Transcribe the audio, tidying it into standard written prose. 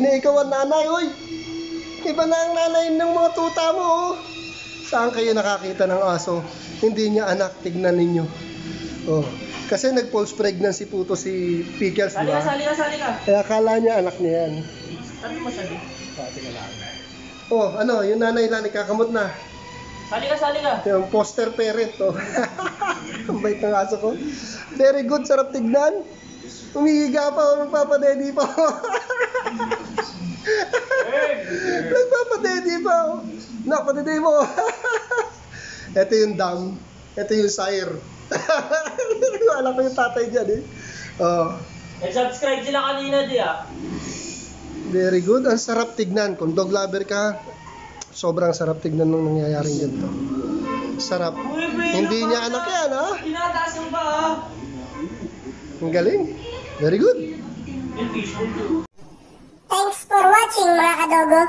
Hindi na ikaw ang nanay, oy. Iba na ang nanay ng mga tuta mo, oh. Saan kayo nakakita ng aso? Hindi niya anak, tignan ninyo. Oh. Kasi nag-false pregnancy po to si Pickles, di ba? Sali ka. Kaya akala niya anak niya yan. Sabi mo sali. Oh, ano, yung nanay lang, nakakamot na. Sali ka. Yung poster parent, oh. Ang bait ng aso ko. Very good, sarap tignan. Umihiga pa, magpapadedi pa. Nagpapadedi pa. Napadedi mo. Ito yung dam. Ito yung sire. Alam ko yung tatay dyan, eh. Oh. Nag-subscribe sila kanina, di ah. Very good. Ang sarap tignan. Kung dog lover ka, sobrang sarap tignan nung nangyayaring ganito. Sarap. Hindi niya anak yan, ha? Tinataas mo ba, ah? Ang galing. Very good. Thanks for watching, mga kadogo.